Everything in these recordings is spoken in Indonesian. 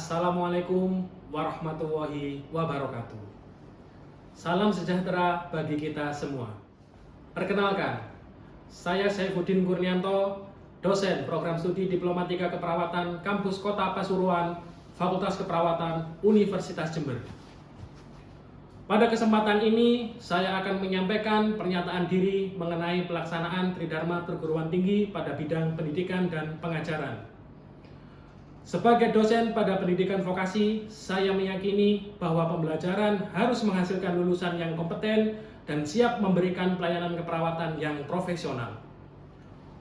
Assalamualaikum warahmatullahi wabarakatuh. Salam sejahtera bagi kita semua. Perkenalkan, saya Saifuddin Kurnianto, dosen program studi Diplomatika Keperawatan Kampus Kota Pasuruan, Fakultas Keperawatan Universitas Jember. Pada kesempatan ini, saya akan menyampaikan pernyataan diri mengenai pelaksanaan Tridharma Perguruan Tinggi pada bidang pendidikan dan pengajaran. Sebagai dosen pada pendidikan vokasi, saya meyakini bahwa pembelajaran harus menghasilkan lulusan yang kompeten dan siap memberikan pelayanan keperawatan yang profesional.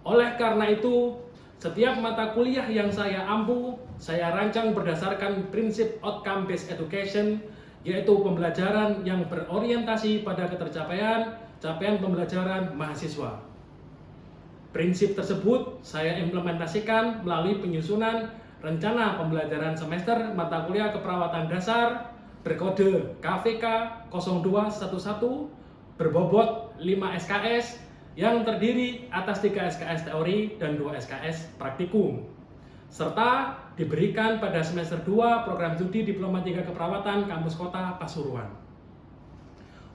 Oleh karena itu, setiap mata kuliah yang saya ampu, saya rancang berdasarkan prinsip outcome-based education, yaitu pembelajaran yang berorientasi pada capaian pembelajaran mahasiswa. Prinsip tersebut saya implementasikan melalui penyusunan rencana pembelajaran semester mata kuliah keperawatan dasar berkode KVK 0211 berbobot 5 SKS yang terdiri atas 3 SKS teori dan 2 SKS praktikum, serta diberikan pada semester 2 program studi Diplomatika Keperawatan Kampus Kota Pasuruan.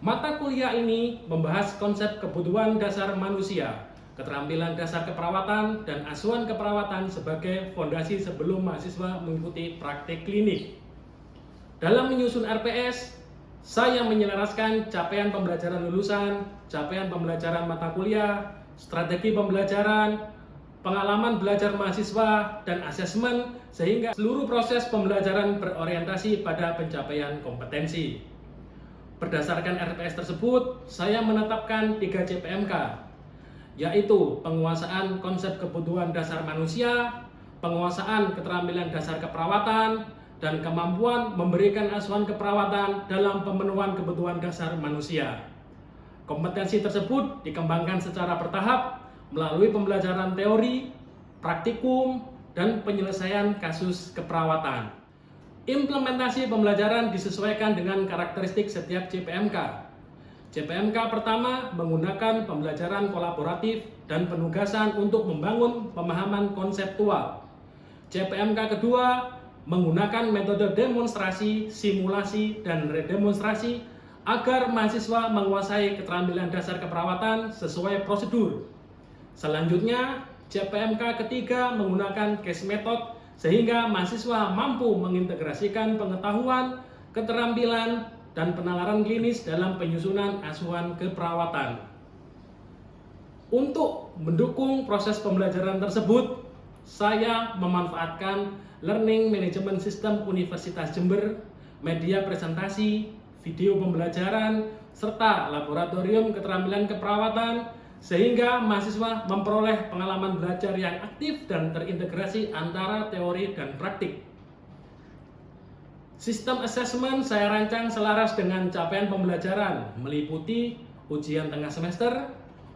Mata kuliah ini membahas konsep kebutuhan dasar manusia, keterampilan dasar keperawatan, dan asuhan keperawatan sebagai fondasi sebelum mahasiswa mengikuti praktik klinik. Dalam menyusun RPS, saya menyelaraskan capaian pembelajaran lulusan, capaian pembelajaran mata kuliah, strategi pembelajaran, pengalaman belajar mahasiswa, dan asesmen sehingga seluruh proses pembelajaran berorientasi pada pencapaian kompetensi. Berdasarkan RPS tersebut, saya menetapkan 3 CPMK, yaitu penguasaan konsep kebutuhan dasar manusia, penguasaan keterampilan dasar keperawatan, dan kemampuan memberikan asuhan keperawatan dalam pemenuhan kebutuhan dasar manusia. Kompetensi tersebut dikembangkan secara bertahap melalui pembelajaran teori, praktikum, dan penyelesaian kasus keperawatan. Implementasi pembelajaran disesuaikan dengan karakteristik setiap CPMK. CPMK pertama menggunakan pembelajaran kolaboratif dan penugasan untuk membangun pemahaman konseptual. CPMK kedua menggunakan metode demonstrasi, simulasi, dan redemonstrasi agar mahasiswa menguasai keterampilan dasar keperawatan sesuai prosedur. Selanjutnya, CPMK ketiga menggunakan case method sehingga mahasiswa mampu mengintegrasikan pengetahuan, keterampilan, dan penalaran klinis dalam penyusunan asuhan keperawatan. Untuk mendukung proses pembelajaran tersebut, saya memanfaatkan Learning Management System Universitas Jember, media presentasi, video pembelajaran, serta laboratorium keterampilan keperawatan, sehingga mahasiswa memperoleh pengalaman belajar yang aktif dan terintegrasi antara teori dan praktik. Sistem assessment saya rancang selaras dengan capaian pembelajaran, meliputi ujian tengah semester,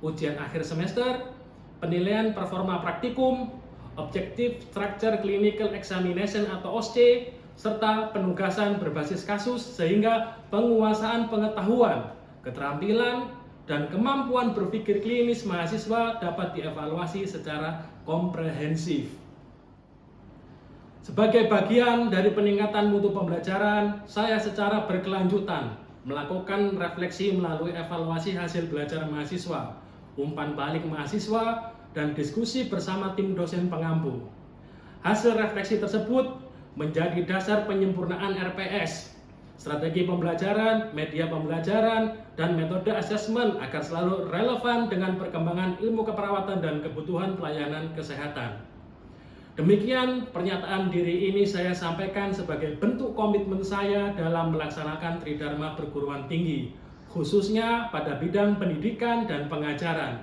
ujian akhir semester, penilaian performa praktikum, Objective Structure Clinical Examination atau OSCE, serta penugasan berbasis kasus sehingga penguasaan pengetahuan, keterampilan, dan kemampuan berpikir klinis mahasiswa dapat dievaluasi secara komprehensif. Sebagai bagian dari peningkatan mutu pembelajaran, saya secara berkelanjutan melakukan refleksi melalui evaluasi hasil belajar mahasiswa, umpan balik mahasiswa, dan diskusi bersama tim dosen pengampu. Hasil refleksi tersebut menjadi dasar penyempurnaan RPS, strategi pembelajaran, media pembelajaran, dan metode asesmen agar selalu relevan dengan perkembangan ilmu keperawatan dan kebutuhan pelayanan kesehatan. Demikian pernyataan diri ini saya sampaikan sebagai bentuk komitmen saya dalam melaksanakan Tridharma Perguruan Tinggi, khususnya pada bidang pendidikan dan pengajaran.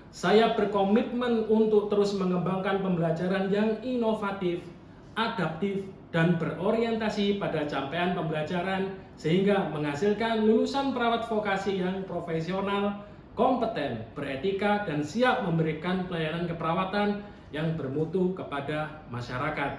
Saya berkomitmen untuk terus mengembangkan pembelajaran yang inovatif, adaptif, dan berorientasi pada capaian pembelajaran sehingga menghasilkan lulusan perawat vokasi yang profesional, kompeten, beretika, dan siap memberikan pelayanan keperawatan yang bermutu kepada masyarakat.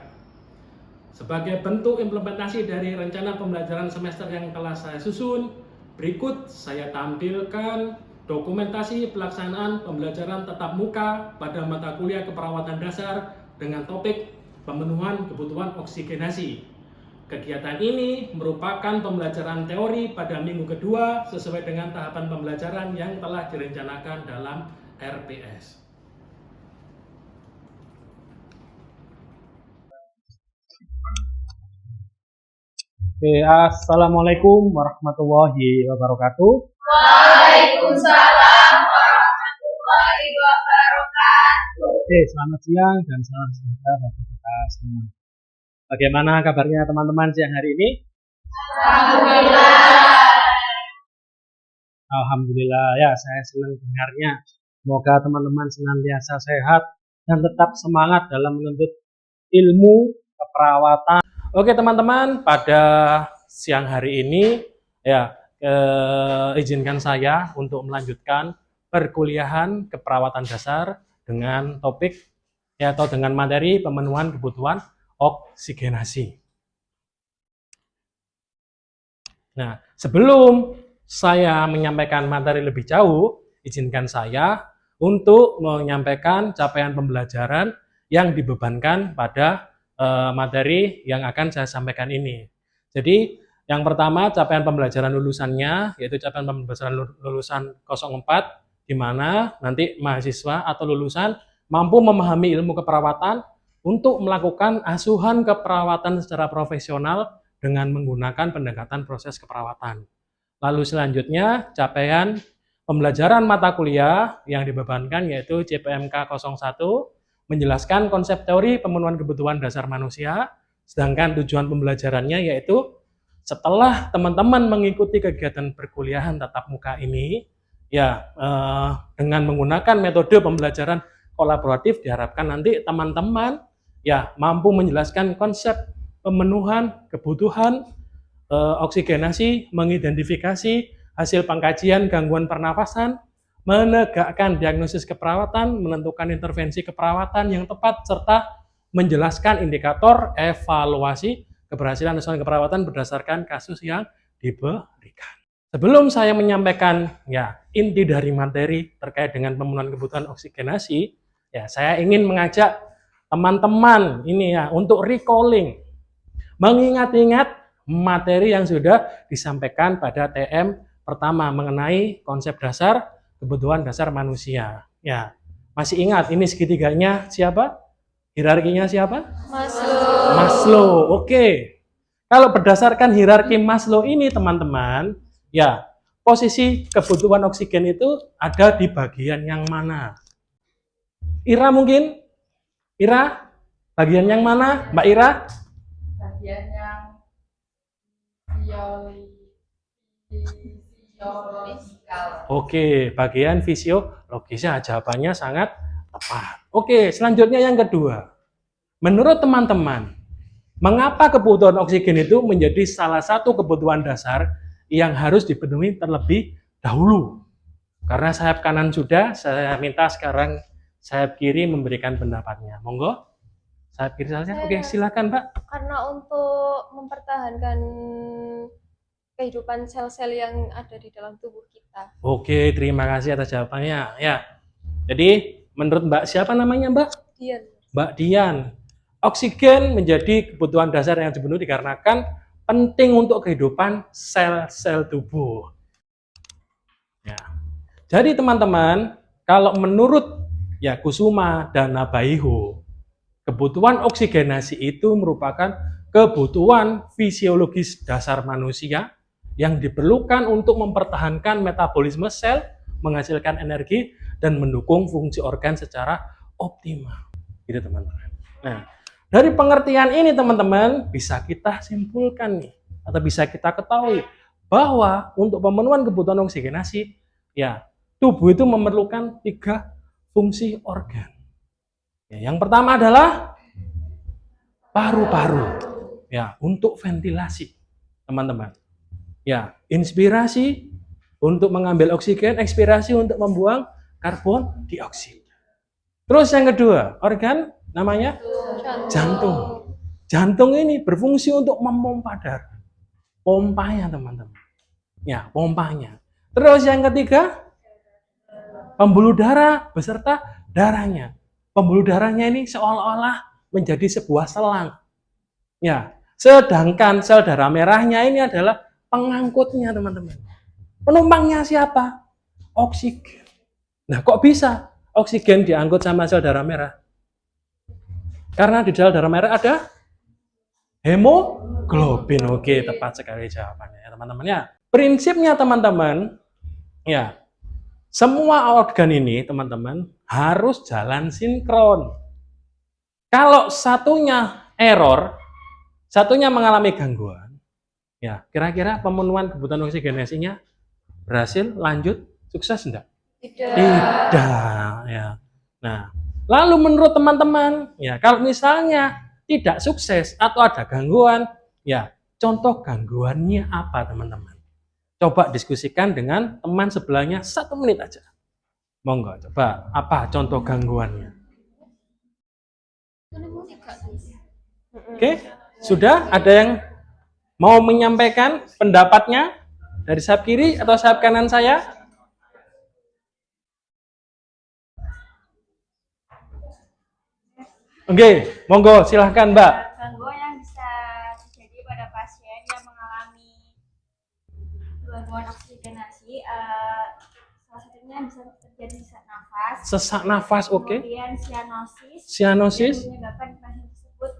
Sebagai bentuk implementasi dari rencana pembelajaran semester yang telah saya susun, berikut saya tampilkan dokumentasi pelaksanaan pembelajaran tatap muka pada mata kuliah keperawatan dasar dengan topik pemenuhan kebutuhan oksigenasi. Kegiatan ini merupakan pembelajaran teori pada minggu kedua sesuai dengan tahapan pembelajaran yang telah direncanakan dalam RPS. Oke, assalamualaikum warahmatullahi wabarakatuh. Waalaikumsalam warahmatullahi wabarakatuh. Oke, selamat siang dan salam sejahtera bagi kita semua. Bagaimana kabarnya teman-teman siang hari ini? Alhamdulillah. Alhamdulillah, ya saya senang dengarnya. Semoga teman-teman senantiasa sehat dan tetap semangat dalam menuntut ilmu keperawatan. Oke teman-teman, pada siang hari ini ya izinkan saya untuk melanjutkan perkuliahan keperawatan dasar dengan topik ya atau dengan materi pemenuhan kebutuhan oksigenasi. Nah, sebelum saya menyampaikan materi lebih jauh, izinkan saya untuk menyampaikan capaian pembelajaran yang dibebankan pada materi yang akan saya sampaikan ini. Jadi, yang pertama capaian pembelajaran lulusannya, yaitu capaian pembelajaran lulusan 04, di mana nanti mahasiswa atau lulusan mampu memahami ilmu keperawatan untuk melakukan asuhan keperawatan secara profesional dengan menggunakan pendekatan proses keperawatan. Lalu selanjutnya capaian pembelajaran mata kuliah yang dibebankan yaitu CPMK 01 menjelaskan konsep teori pemenuhan kebutuhan dasar manusia, sedangkan tujuan pembelajarannya yaitu setelah teman-teman mengikuti kegiatan perkuliahan tatap muka ini, ya dengan menggunakan metode pembelajaran kolaboratif diharapkan nanti teman-teman ya mampu menjelaskan konsep pemenuhan kebutuhan oksigenasi, mengidentifikasi hasil pengkajian gangguan pernafasan, menegakkan diagnosis keperawatan, menentukan intervensi keperawatan yang tepat, serta menjelaskan indikator evaluasi keberhasilan asuhan keperawatan berdasarkan kasus yang diberikan. Sebelum saya menyampaikan ya inti dari materi terkait dengan pemenuhan kebutuhan oksigenasi, ya saya ingin mengajak teman-teman ini ya untuk recalling, mengingat-ingat materi yang sudah disampaikan pada TM pertama mengenai konsep dasar kebutuhan dasar manusia. Ya, masih ingat ini segitiganya siapa? Hierarkinya siapa? Maslow. Maslow. Oke. Kalau berdasarkan hierarki Maslow ini teman-teman, ya posisi kebutuhan oksigen itu ada di bagian yang mana? Ira mungkin? Ira? Bagian yang mana? Mbak Ira? Bagian yang fisiological. Oke, bagian fisiologisnya jawabannya sangat tepat. Oke, selanjutnya yang kedua. Menurut teman-teman, mengapa kebutuhan oksigen itu menjadi salah satu kebutuhan dasar yang harus dipenuhi terlebih dahulu? Karena sayap kanan sudah, saya minta sekarang sayap kiri memberikan pendapatnya. Monggo. Sayap kiri saja. Oke, silakan, Pak. Karena untuk mempertahankan kehidupan sel-sel yang ada di dalam tubuh kita. Oke, terima kasih atas jawabannya. Ya. Jadi, menurut Mbak siapa namanya, Mbak? Dian. Mbak Dian. Oksigen menjadi kebutuhan dasar yang dipenuhi dikarenakan penting untuk kehidupan sel-sel tubuh. Ya. Jadi teman-teman, kalau menurut ya Kusuma dan Nabaiho, kebutuhan oksigenasi itu merupakan kebutuhan fisiologis dasar manusia yang diperlukan untuk mempertahankan metabolisme sel, menghasilkan energi, dan mendukung fungsi organ secara optimal. Gitu teman-teman. Nah, dari pengertian ini teman-teman bisa kita simpulkan nih, atau bisa kita ketahui bahwa untuk pemenuhan kebutuhan oksigenasi, ya tubuh itu memerlukan 3 fungsi organ. Ya, yang pertama adalah paru-paru, ya untuk ventilasi, teman-teman. Ya, inspirasi untuk mengambil oksigen, ekspirasi untuk membuang karbon dioksida. Terus yang kedua, organ namanya jantung. Jantung ini berfungsi untuk memompa darah. Pompanya, teman-teman. Ya, pompanya. Terus yang ketiga, pembuluh darah beserta darahnya. Pembuluh darahnya ini seolah-olah menjadi sebuah selang. Ya, sedangkan sel darah merahnya ini adalah pengangkutnya, teman-teman. Penumpangnya siapa? Oksigen. Nah, kok bisa oksigen diangkut sama sel darah merah? Karena di sel darah merah ada hemoglobin. Oke, tepat sekali jawabannya ya, teman-teman ya. Prinsipnya, teman-teman, ya, semua organ ini, teman-teman, harus jalan sinkron. Kalau satunya error, satunya mengalami gangguan, ya, kira-kira pemenuhan kebutuhan oksigenasinya berhasil, lanjut, sukses enggak? Tidak, ya. Nah, lalu menurut teman-teman, ya, kalau misalnya tidak sukses atau ada gangguan, ya, contoh gangguannya apa, teman-teman? Coba diskusikan dengan teman sebelahnya 1 menit aja. Monggo, coba apa contoh gangguannya? Oke, sudah ada yang mau menyampaikan pendapatnya dari sayap kiri atau sayap kanan saya? Oke, monggo silahkan Mbak. Gangguan yang bisa terjadi pada pasien yang mengalami gangguan oksigenasi, salah satunya bisa terjadi sesak nafas. Sesak nafas, oke. Kemudian sianosis. Sianosis Yang menyebabkan pasien tersebut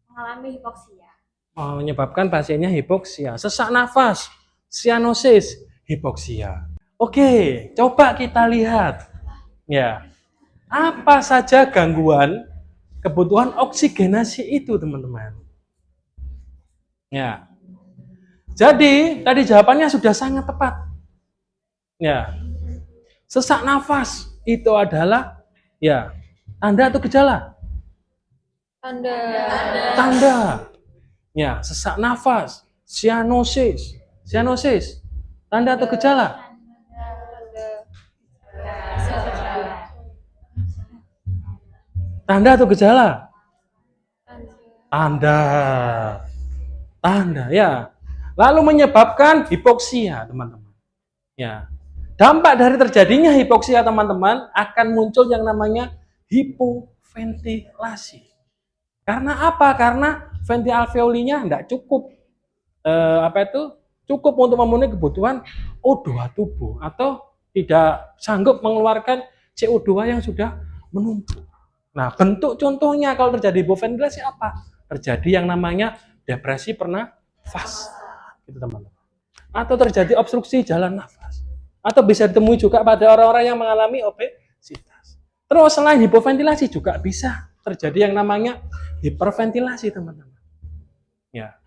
mengalami hipoksia. menyebabkan pasiennya hipoksia. Sesak nafas, sianosis, hipoksia. Oke, coba kita lihat. Ya, apa saja gangguan kebutuhan oksigenasi itu, teman-teman? Ya. Jadi, tadi jawabannya sudah sangat tepat. Ya. Sesak nafas itu adalah ya, tanda atau gejala? Tanda. Ya, sesak nafas, sianosis. Sianosis, tanda atau gejala? Tanda atau gejala? Tanda. Tanda, ya. Lalu menyebabkan hipoksia, teman-teman. Ya. Dampak dari terjadinya hipoksia, teman-teman, akan muncul yang namanya hipoventilasi. Karena apa? Karena venti alveolinya tidak cukup cukup untuk memenuhi kebutuhan O2 tubuh atau tidak sanggup mengeluarkan CO2 yang sudah menumpuk. Nah, bentuk contohnya kalau terjadi hipoventilasi apa? Terjadi yang namanya depresi pernafas, gitu teman-teman. Atau terjadi obstruksi jalan nafas. Atau bisa ditemui juga pada orang-orang yang mengalami obesitas. Terus selain hipoventilasi juga bisa terjadi yang namanya hiperventilasi, teman-teman. Ya.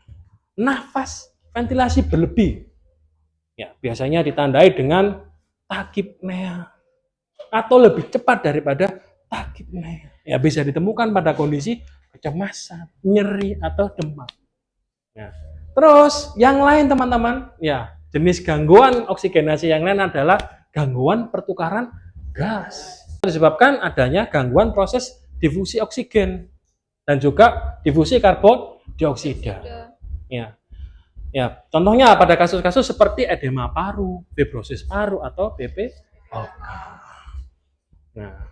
Nafas ventilasi berlebih. Ya, biasanya ditandai dengan takipnea atau lebih cepat daripada takipnea. Ya, bisa ditemukan pada kondisi kecemasan, nyeri atau demam. Ya. Terus yang lain, teman-teman, ya, jenis gangguan oksigenasi yang lain adalah gangguan pertukaran gas. Disebabkan adanya gangguan proses difusi oksigen dan juga difusi karbon dioksida. Ya. Ya, contohnya pada kasus-kasus seperti edema paru, fibrosis paru atau BPOK. Nah,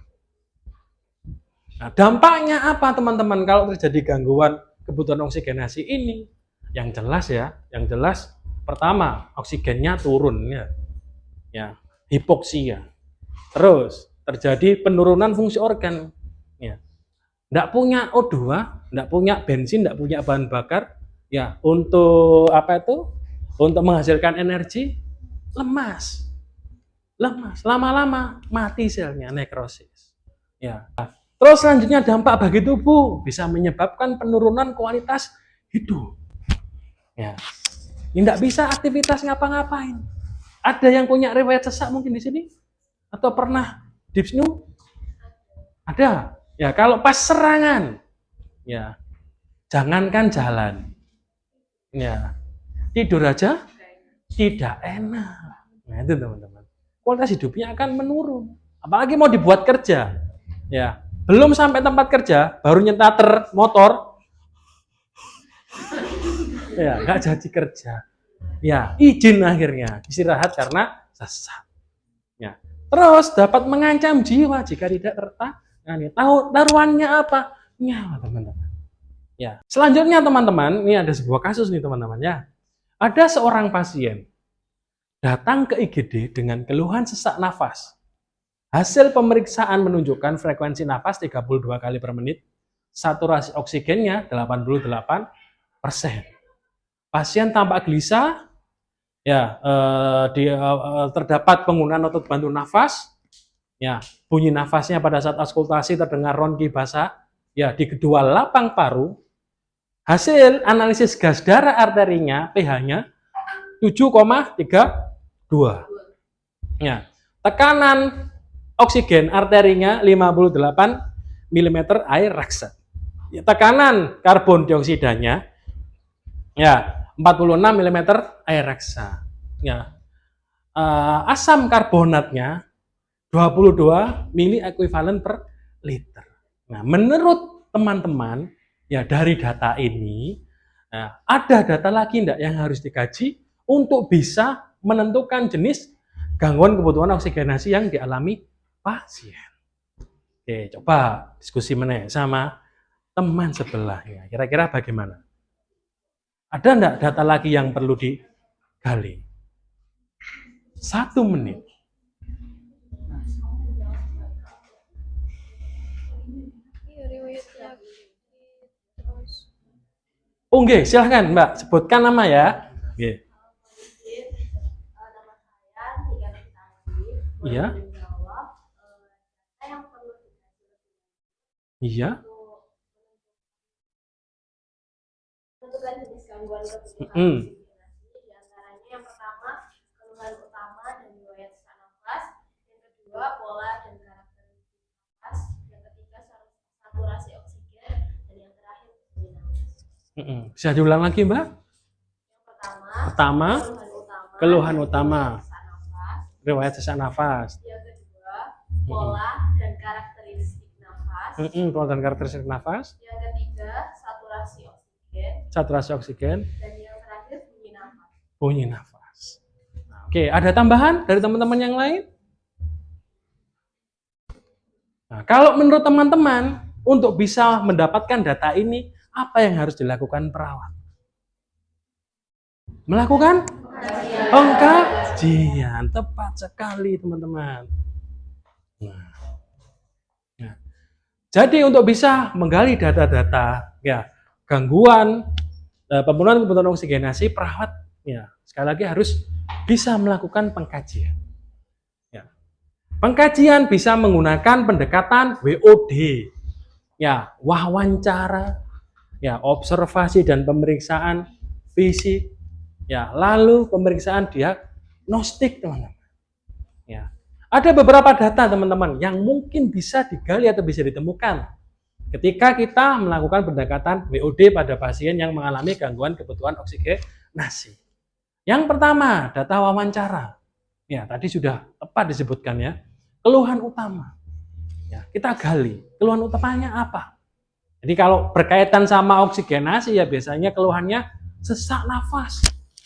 dampaknya apa, teman-teman, kalau terjadi gangguan kebutuhan oksigenasi ini? Yang jelas ya, yang jelas pertama oksigennya turun ya, hipoksia. Terus terjadi penurunan fungsi organ, ya. Nggak punya O2, nggak punya bensin, nggak punya bahan bakar, ya, untuk untuk menghasilkan energi, lemas, lama-lama mati selnya, nekrosis. Ya. Terus selanjutnya dampak bagi tubuh bisa menyebabkan penurunan kualitas hidup. Ya, tidak bisa aktivitas ngapa-ngapain. Ada yang punya riwayat sesak mungkin di sini? Atau pernah dipsnu? Ada. Ya, kalau pas serangan, ya, jangankan jalan, ya, tidur aja tidak enak. Nah, itu teman-teman. Kualitas hidupnya akan menurun. Apalagi mau dibuat kerja, ya, belum sampai tempat kerja, baru nyetater motor. Ya, nggak jadi kerja. Ya, izin akhirnya istirahat karena sesak. Ya. Terus dapat mengancam jiwa jika tidak tertangani. Taruhannya apa? nyawa, teman-teman. Ya, selanjutnya teman-teman, ini ada sebuah kasus nih teman-teman ya. Ada seorang pasien datang ke IGD dengan keluhan sesak nafas. Hasil pemeriksaan menunjukkan frekuensi nafas 32 kali per menit, saturasi oksigennya 88%. Pasien tampak gelisah, ya, terdapat penggunaan otot bantu nafas, ya, bunyi nafasnya pada saat auskultasi terdengar ronki basah, ya, di kedua lapang paru. Hasil analisis gas darah arterinya, pH-nya 7,32. Ya, tekanan oksigen arterinya 58 mm air raksa. Ya, tekanan karbon dioksidanya ya 46 mm air raksa. Ya. Asam karbonatnya 22 mili ekuivalen per liter. Nah, menurut teman-teman ya dari data ini, ada data lagi enggak yang harus dikaji untuk bisa menentukan jenis gangguan kebutuhan oksigenasi yang dialami pasien. Oke, coba diskusi meneh sama teman sebelahnya. Kira-kira bagaimana? Ada enggak data lagi yang perlu digali? 1 menit. Iya, riwayat penyakit. Terus Oh, nggih, silahkan Mbak, sebutkan nama ya. Nggih. Nama saya Tiga Nurtati. Iya. Menjawab yang perlu Iya. menentukan jenis gangguan kebutuhan Mm. oksigenasi. Di antaranya yang pertama keluhan utama dan riwayat sesak nafas, yang kedua pola dan karakteristik nafas, yang ketiga saturasi oksigen, dan yang terakhir bunyi nafas. Bisa diulang lagi, Mbak? Yang Pertama, keluhan utama, sesak nafas. riwayat sesak nafas. Yang kedua pola dan karakteristik nafas. Pola dan karakteristik nafas, Yang ketiga saturasi oksigen, dan yang terakhir bunyi nafas. bunyi nafas. Oke, ada tambahan dari teman-teman yang lain? Nah, kalau menurut teman-teman, untuk bisa mendapatkan data ini, apa yang harus dilakukan perawat? Melakukan pengkajian. Tepat sekali, teman-teman. Nah, jadi untuk bisa menggali data-data ya gangguan pemenuhan kebutuhan oksigenasi, perawat ya sekali lagi harus bisa melakukan pengkajian. Ya. Pengkajian bisa menggunakan pendekatan WOD, ya wawancara, ya observasi dan pemeriksaan fisik, ya lalu pemeriksaan diagnostik, teman-teman. Ya. Ada beberapa data, teman-teman, yang mungkin bisa digali atau bisa ditemukan ketika kita melakukan pendekatan WOD pada pasien yang mengalami gangguan kebutuhan oksigenasi. Yang pertama, data wawancara. Ya, tadi sudah tepat disebutkan ya. Keluhan utama. Ya, kita gali. Keluhan utamanya apa? Jadi kalau berkaitan sama oksigenasi ya biasanya keluhannya sesak nafas.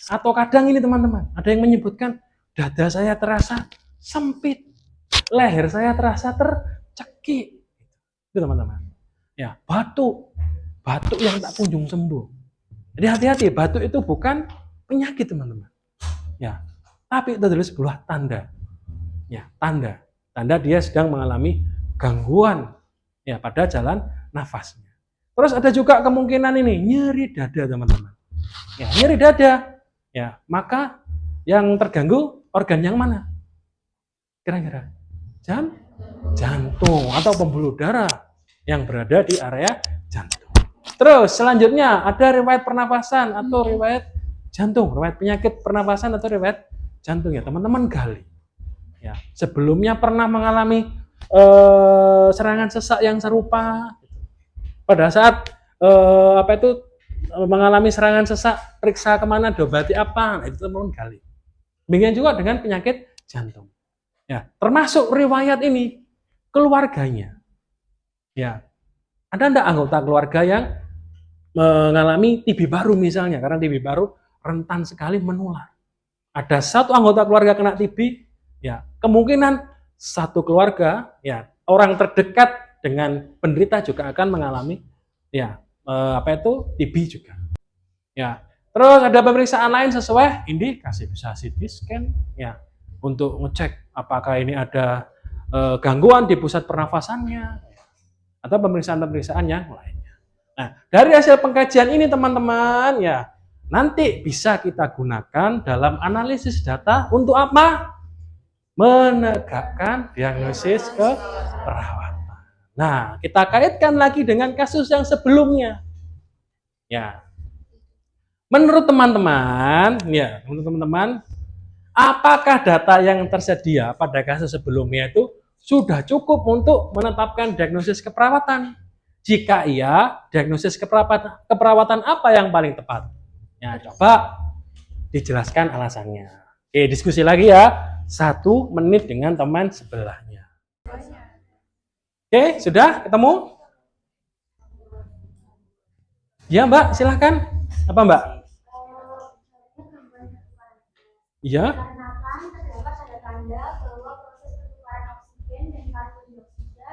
Atau kadang ini teman-teman, ada yang menyebutkan dada saya terasa sempit. Leher saya terasa tercekik. Itu teman-teman. Ya, batuk yang tak kunjung sembuh. Jadi hati-hati, batuk itu bukan penyakit, teman-teman. Ya, tapi itu adalah sebuah tanda. Ya, tanda dia sedang mengalami gangguan ya pada jalan nafasnya. Terus ada juga kemungkinan ini nyeri dada, teman-teman. Ya, nyeri dada. Ya, maka yang terganggu organ yang mana? Kira-kira jantung atau pembuluh darah yang berada di area jantung. Terus selanjutnya ada riwayat pernapasan atau riwayat jantung, riwayat penyakit pernapasan atau riwayat jantung ya teman-teman gali. Ya, sebelumnya pernah mengalami serangan sesak yang serupa. Pada saat mengalami serangan sesak, periksa kemana, diobati apa, nah, itu teman-teman gali. Demikian juga dengan penyakit jantung. Ya, termasuk riwayat ini keluarganya. Ya, ada enggak anggota keluarga yang mengalami TB baru misalnya, karena TB baru rentan sekali menular. Ada satu anggota keluarga kena TB, ya kemungkinan satu keluarga, ya orang terdekat dengan penderita juga akan mengalami ya TB juga. Ya. Terus ada pemeriksaan lain sesuai indikasi, bisa CT scan ya untuk ngecek apakah ini ada gangguan di pusat pernafasannya atau pemeriksaan-pemeriksaan yang lainnya. Nah, dari hasil pengkajian ini teman-teman ya nanti bisa kita gunakan dalam analisis data untuk apa? Menegakkan diagnosis keperawatan. Nah, kita kaitkan lagi dengan kasus yang sebelumnya. Ya. Menurut teman-teman, apakah data yang tersedia pada kasus sebelumnya itu sudah cukup untuk menetapkan diagnosis keperawatan? Jika iya, diagnosis keperawatan apa yang paling tepat? Ya, coba dijelaskan alasannya. Oke, diskusi lagi ya. 1 menit dengan teman sebelahnya. Oke, sudah ketemu? Ya, Mbak, silahkan. Apa, Mbak? Iya. Dikarenakan terdapat tanda-tanda bahwa proses pertukaran oksigen dan karbon dioksida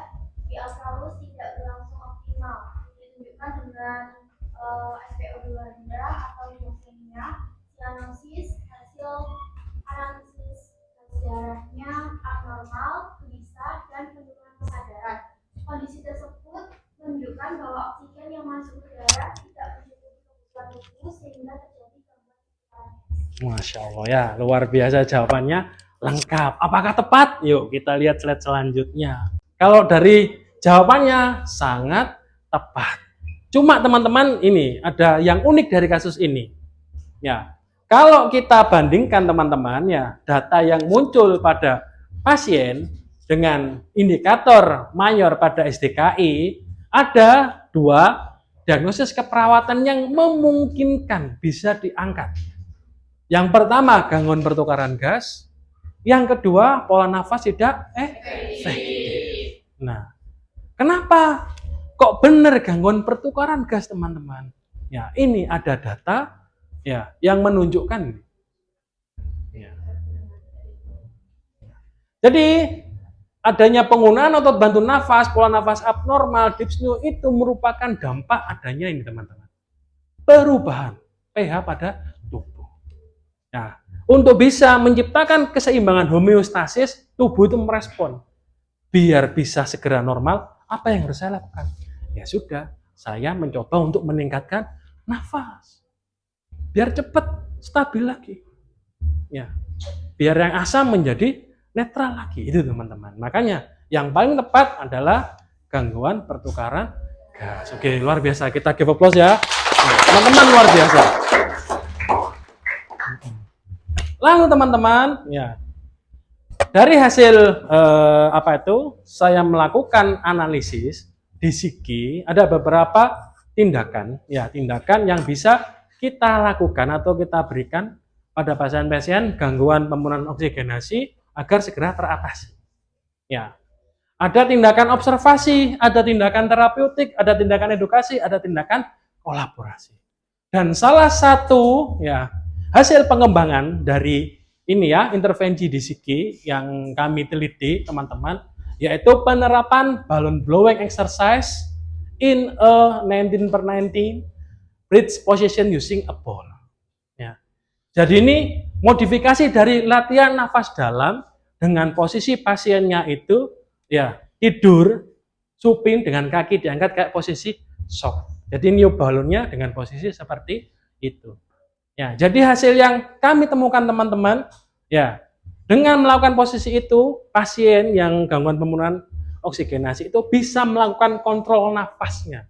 di alkalus tidak berlangsung optimal, ditunjukkan dengan SpO2 rendah atau hipoksemia, sianosis, hasil analisis darahnya abnormal, gelisah, dan penurunan kesadaran. Kondisi tersebut menunjukkan bahwa oksigen yang masuk ke darah tidak mencukupi kebutuhan tubuh sehingga terjadi gangguan pertukaran. Masya Allah ya, luar biasa jawabannya lengkap. Apakah tepat? Yuk kita lihat slide selanjutnya. Kalau dari jawabannya sangat tepat. Cuma teman-teman ini ada yang unik dari kasus ini. Ya, kalau kita bandingkan teman-teman ya, data yang muncul pada pasien dengan indikator mayor pada SDKI ada 2 diagnosis keperawatan yang memungkinkan bisa diangkat. Yang pertama gangguan pertukaran gas, yang kedua pola nafas tidak efektif. Nah, kenapa kok benar gangguan pertukaran gas teman-teman? Ya, ini ada data ya yang menunjukkan. Ya. Jadi adanya penggunaan otot bantu nafas, pola nafas abnormal, dyspnea itu merupakan dampak adanya ini teman-teman. Perubahan pH pada tubuh. Nah, untuk bisa menciptakan keseimbangan homeostasis, tubuh itu merespon. Biar bisa segera normal, apa yang harus saya lakukan? Ya sudah, saya mencoba untuk meningkatkan nafas. Biar cepat stabil lagi. Ya. Biar yang asam menjadi netral lagi. Itu teman-teman. Makanya yang paling tepat adalah gangguan pertukaran gas. Oke, luar biasa. Kita give applause ya. Teman-teman luar biasa. Lalu teman-teman, ya. Dari hasil saya melakukan analisis di Psiki, ada beberapa tindakan yang bisa kita lakukan atau kita berikan pada pasien-pasien gangguan pemenuhan oksigenasi agar segera teratasi. Ya. Ada tindakan observasi, ada tindakan terapeutik, ada tindakan edukasi, ada tindakan kolaborasi. Dan salah satu hasil pengembangan dari ini intervensi di Psiki yang kami teliti teman-teman, yaitu penerapan balloon blowing exercise in a 19/19 bridge position using a ball. Ya. Jadi ini modifikasi dari latihan nafas dalam dengan posisi pasiennya itu tidur supin dengan kaki diangkat kayak posisi shock. Jadi niup balonnya dengan posisi seperti itu. Ya, jadi hasil yang kami temukan teman-teman, dengan melakukan posisi itu, pasien yang gangguan pemenuhan oksigenasi itu bisa melakukan kontrol nafasnya.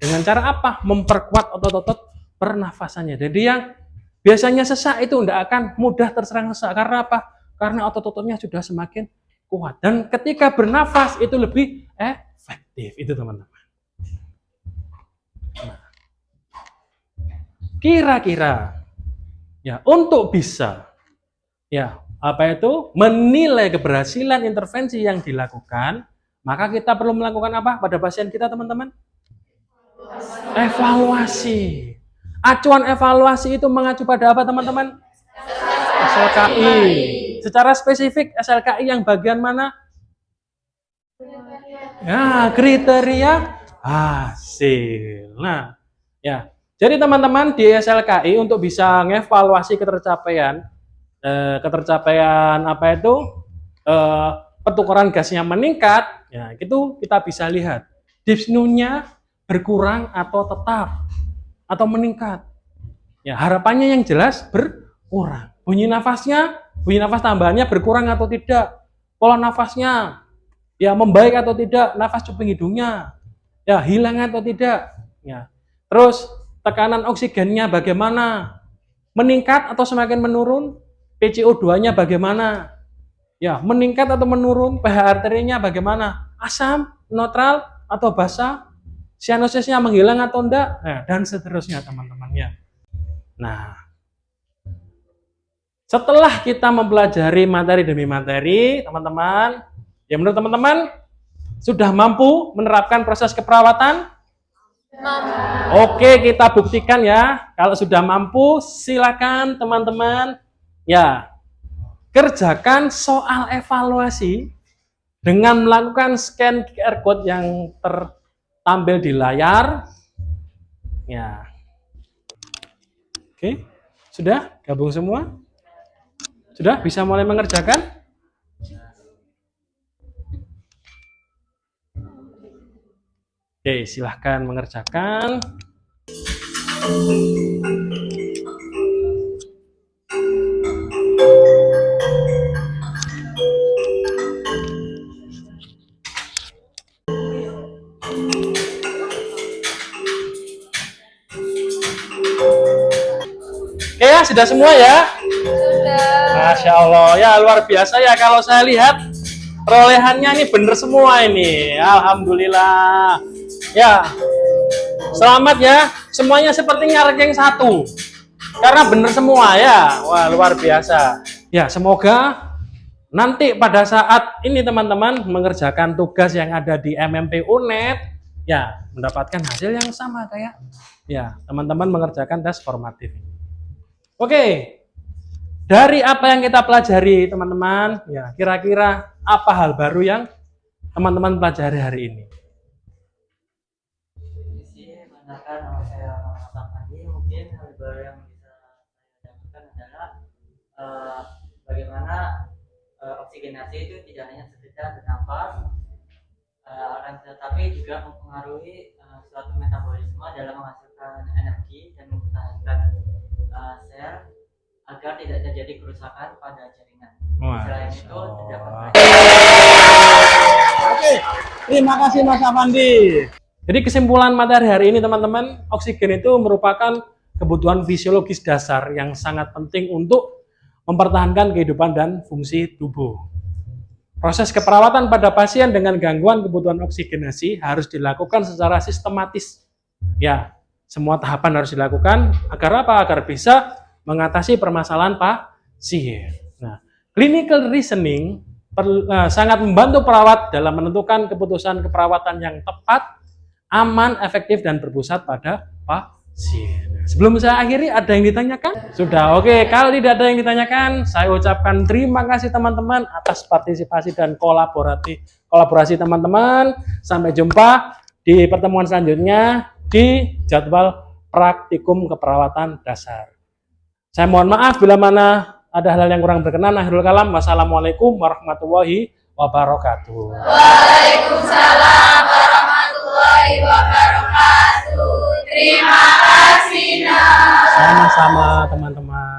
Dengan cara apa? Memperkuat otot-otot pernafasannya. Jadi yang biasanya sesak itu tidak akan mudah terserang sesak. Karena apa? Karena otot-ototnya sudah semakin kuat. Dan ketika bernafas itu lebih efektif. Itu teman-teman. Nah, kira-kira untuk bisa menilai keberhasilan intervensi yang dilakukan, maka kita perlu melakukan apa pada pasien kita teman-teman? Evaluasi. Acuan evaluasi itu mengacu pada apa teman-teman? SLKI. Secara spesifik SLKI yang bagian mana? Ya, kriteria hasil. Nah, ya. Jadi teman-teman di SLKI untuk bisa ngevaluasi ketercapaian apa itu pertukaran gasnya meningkat, ya itu kita bisa lihat dyspneunya berkurang atau tetap atau meningkat. Ya, harapannya yang jelas berkurang. Bunyi nafas tambahannya berkurang atau tidak. Pola nafasnya ya membaik atau tidak, nafas cuping hidungnya ya hilang atau tidak. Ya. Terus tekanan oksigennya bagaimana? Meningkat atau semakin menurun? PCO2-nya bagaimana? Ya, meningkat atau menurun? pH arterinya bagaimana? Asam, neutral atau basa? Cyanosisnya menghilang atau enggak? Nah, dan seterusnya teman-teman ya. Nah, setelah kita mempelajari materi demi materi, teman-teman, ya menurut teman-teman sudah mampu menerapkan proses keperawatan? Oke, kita buktikan ya. Kalau sudah mampu, silakan teman-teman ya kerjakan soal evaluasi dengan melakukan scan QR code yang tertampil di layar. Ya. Oke, sudah gabung semua? Sudah bisa mulai mengerjakan? Oke, silahkan mengerjakan. Oke ya, sudah semua ya? Sudah. Masya Allah, ya luar biasa ya kalau saya lihat perolehannya ini bener semua ini. Alhamdulillah. Ya, selamat ya. Semuanya sepertinya ranking 1. Karena bener semua ya. Wah, luar biasa. Ya, semoga nanti pada saat ini teman-teman mengerjakan tugas yang ada di MMP UNED, ya mendapatkan hasil yang sama kayak ya teman-teman mengerjakan tes formatif. Oke, dari apa yang kita pelajari teman-teman, ya kira-kira apa hal baru yang teman-teman pelajari hari ini? Menambahkan saya mengatakan tadi, mungkin hal baru yang bisa saya dapatkan adalah bagaimana oksigenasi itu tidak hanya sekedar bernafas, akan tetapi juga mempengaruhi suatu metabolisme dalam menghasilkan energi dan mempertahankan sel agar tidak terjadi kerusakan pada jaringan. Selain itu terdapat Oke, terima kasih Mas Afandi. Jadi kesimpulan materi hari ini teman-teman, oksigen itu merupakan kebutuhan fisiologis dasar yang sangat penting untuk mempertahankan kehidupan dan fungsi tubuh. Proses keperawatan pada pasien dengan gangguan kebutuhan oksigenasi harus dilakukan secara sistematis. Ya, semua tahapan harus dilakukan agar apa? Agar bisa mengatasi permasalahan pasien. Nah, clinical reasoning sangat membantu perawat dalam menentukan keputusan keperawatan yang tepat, aman, efektif, dan berpusat pada pasien. Sebelum saya akhiri, ada yang ditanyakan? Sudah, oke. Kalau tidak ada yang ditanyakan, saya ucapkan terima kasih teman-teman atas partisipasi dan kolaborasi teman-teman. Sampai jumpa di pertemuan selanjutnya di jadwal praktikum keperawatan dasar. Saya mohon maaf bila mana ada hal yang kurang berkenan. Akhirul kalam. Wassalamualaikum warahmatullahi wabarakatuh. Waalaikumsalam warahmatullahi wabarakatuh. Terima kasih. Sama-sama teman-teman.